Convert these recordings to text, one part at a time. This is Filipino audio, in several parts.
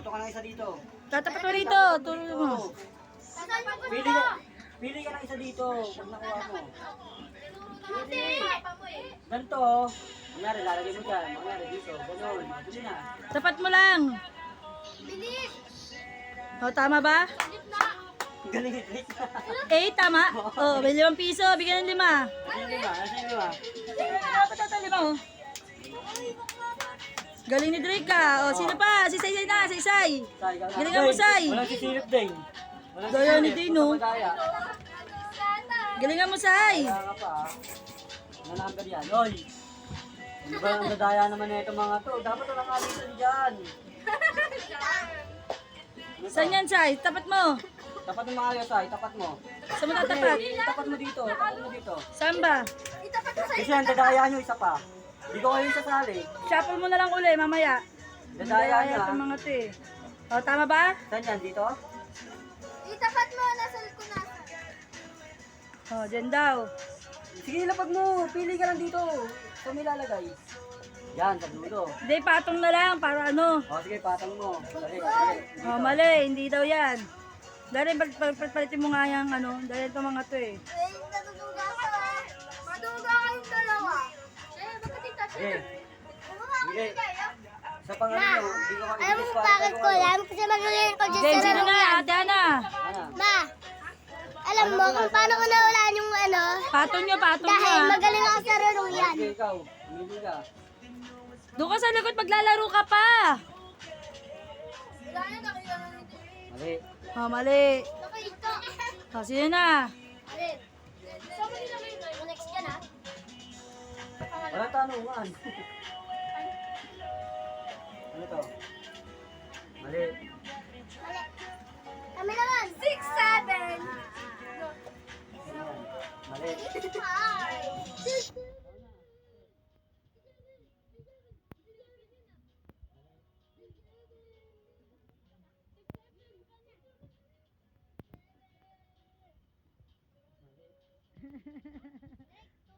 Pato ka ng isa dito. Tatapat mo rito. Tulog mo. Pili ka ng isa dito. Pag nakuha mo. Ganito. Kunyari, lalagay mo dyan. Kunyari, dito. Ganun. Bili na. Tapat mo lang. Bilis! O, tama ba? Galing hit. 8, tama? O, may 5 piso. Bigyan ng 5. Nasa yung lima? Nasa yung lima? Dapat ata 5, oh. Galing ni Drake ka. O, sino pa? Si Say na. Si Say. Galingan mo, Say. Walang sisilip din. Walang Daya ni sisilip. Dino. Madaya. Galingan mo, Say. Kaya ka pa. Nanamber yan. Oy! Ano ba ang nadaya naman na itong mga to? Dapat walang alisan dyan. Saan yan, Say? Tapat mo. Tapat mo mga ayos ay. Tapat mo. Saan mo tatapat? Tapat mo dito. Tapat mo dito. Saan ba? Itapat mo sa Kasi ang dadaya nyo isa pa. Hindi ko kayo sasali. Shuffle mo na lang uli, mamaya. Dadaya nyo ah. Itong mga to eh. O, tama ba? Saan yan? Dito? Itapat mo, nasa likod na. O, dyan daw. Sige, lapag mo. Pili ka lang dito. Ito may lalagay. Yan, sa dulo. Hindi, patong na lang para ano. O sige, patang mo. Dali, dali. O, mali. Hindi daw yan. Dahil palitin mo nga yung ano. Dahil itong mga to eh. Natutuga ka. Matuga kayong dalawa. Bakit ito? Sige. Sige. Sa pangalan mo, hindi ko Alam mo bakit ko alam? Kasi magaling ko dyan Jen, sa sino laro na? yan. Ate Ana. Ana. Ma, alam mo kung paano ko nawalaan yung ano? Patong nyo, patong Dahil nyo. magaling ako sa laro yan. Sige, ikaw. Umili ka. Doon ka sa likod, maglalaro ka pa. Mali. O, mali. Nakita. O, sino na? Alin? Saan mo nilagay ito? Next ka na? Walang tanungan. Ano to? Mali. Mali. Kami naman. 6, 7. Ayan. Mali. 5.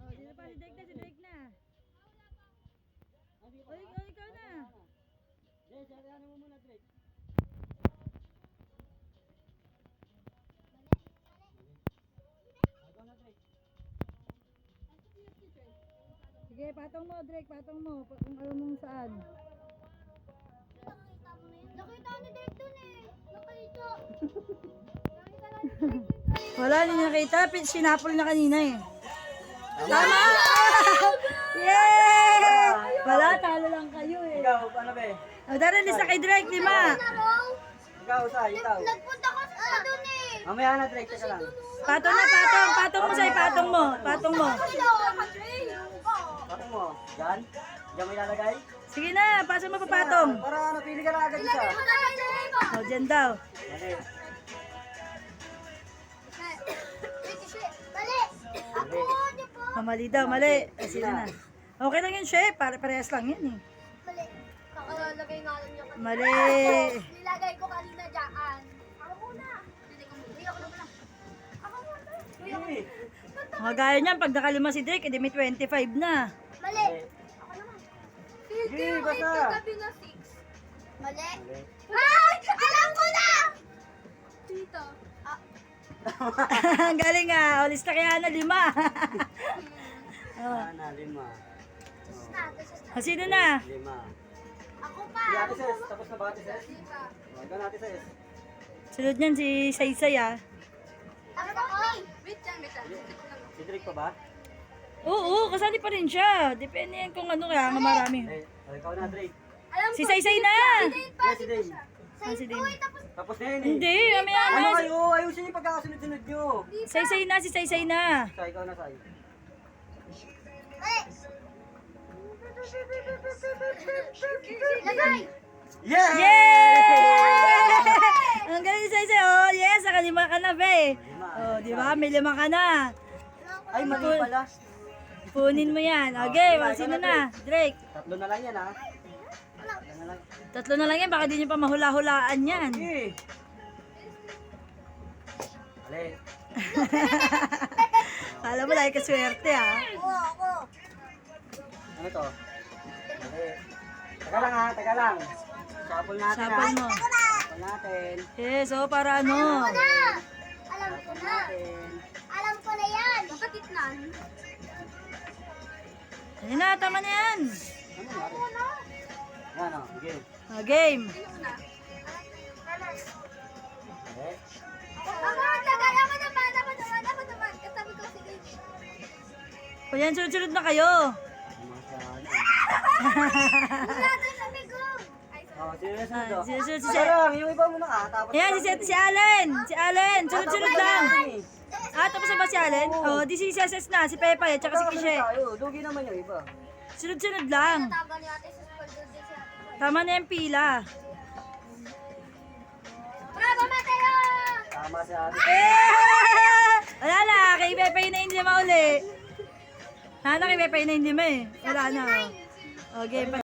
O, sino pa? Si Drake na, si Drake na. O, ikaw na. Yes, ano mo muna, Drake. Ikaw na, Drake. Sige, patong mo, Drake, patong mo. Kung alam mong saan. Nakita ni Drake dun eh. Nakita. Wala, hindi nakita. Sinapol na kanina eh. Tama! Yay! Wala, talo lang kayo eh. Ikaw, ano ba? O, dara, lista kay Drake, 5. Ikaw, Sai, ikaw. Nagpunta ko sa dun eh. Mamaya na, Drake, teka lang. Patong na, patong. Patong mo, Say, patong mo. Patong mo. Patong mo. Yan? Diyan may lalagay? Sige na, pasok mo pa patong. Para napili ka na agad isa. O, dyan daw. Mali. Mali. Ako, di ba? O, mali daw, mali. O, sino na? Okay lang yun, chef. Parehas lang yan eh. Mali. Kakalagay nga lang niya kanina. Mali. Nilagay ko kanina dyan. Ako muna. Hindi ako na pala. Ako muna. Sige. Mga gaya niyan, pag nakalima si Drake, edi may 25 na. Mali. Mali. Ako naman. Sige, basta. Kagabi na 6. Mali. Ay! Alam ko na! Dito. Ang galing nga. O, lista kaya na 5. Ana, 5. O, sino na? 5. Ako pa. Si Ate Ses, tapos na ba Ate Ses? Huwag ka na Ate Ses. Sunod niyan si Saysay ah. Tapos ako. Wait lang. Si Drake pa ba? Oo, kasali pa rin siya. Depende yan kung ano kaya nga marami. Ikaw na, Drake. Alam Si Saysay na! Yes, si Dane. Si Dane. Tapos na yun eh. Hindi, mamaya Ano na. kayo? Ayusin yung pagkakasunod-sunod nyo. Saysay na, si Saysay na. Sai, ikaw na, Sai. Lagay! Yeah! Yay! Ang galing si Saysay. Oh, yes, nakalima ka na, be. 5. Oh, di ba? May 5 ka na. Ay, mali pala. Punin mo yan. Okay, sino na? Drake. 3 na lang yan, ha? 3 na lang. 3 na lang yan, baka di nyo pa mahula-hulaan yan. Okay. Mali. Alam mo, lagi ka swerte ah. Ako. Ano to? Mali. Teka lang, ha? Teka lang. Shuffle natin, ha? Sapal mo. Ako na! natin. Yes, so para ano. Alam ko na! Alam ko na! Natin. Alam ko na yan! Bakit gitnan? Ayun na, tama na yan. Ano nga? Yan o, sige. Game. Sino na? Okay. Ako, tagay ako naman! Ako naman! Katabi ko si Dave. O yan, sunod-sunod na kayo. Wala tayo sa bigo! Ay, Oh, sino na sunod o? Sunod-sunod si Isa lang, yung iba muna ka. Tapos Ayan, si Allen. Si Allen. Sunod-sunod lang. Eh. Tapos na ba si Allen? Oh, di si Cesar na, si Pepa, at saka si Magkakasunod Kishe. tayo. Lugi naman yung iba. Sunod-sunod lang. taga ni ate sa spaldo din si ate. Tama na yung pila. Bravo, Mateo! Tama si ate. Eh! Wala na, kay Pepa yun na hindi mauli. Kay Pepa yun na hindi ma eh. Wala na. Oh. Okay,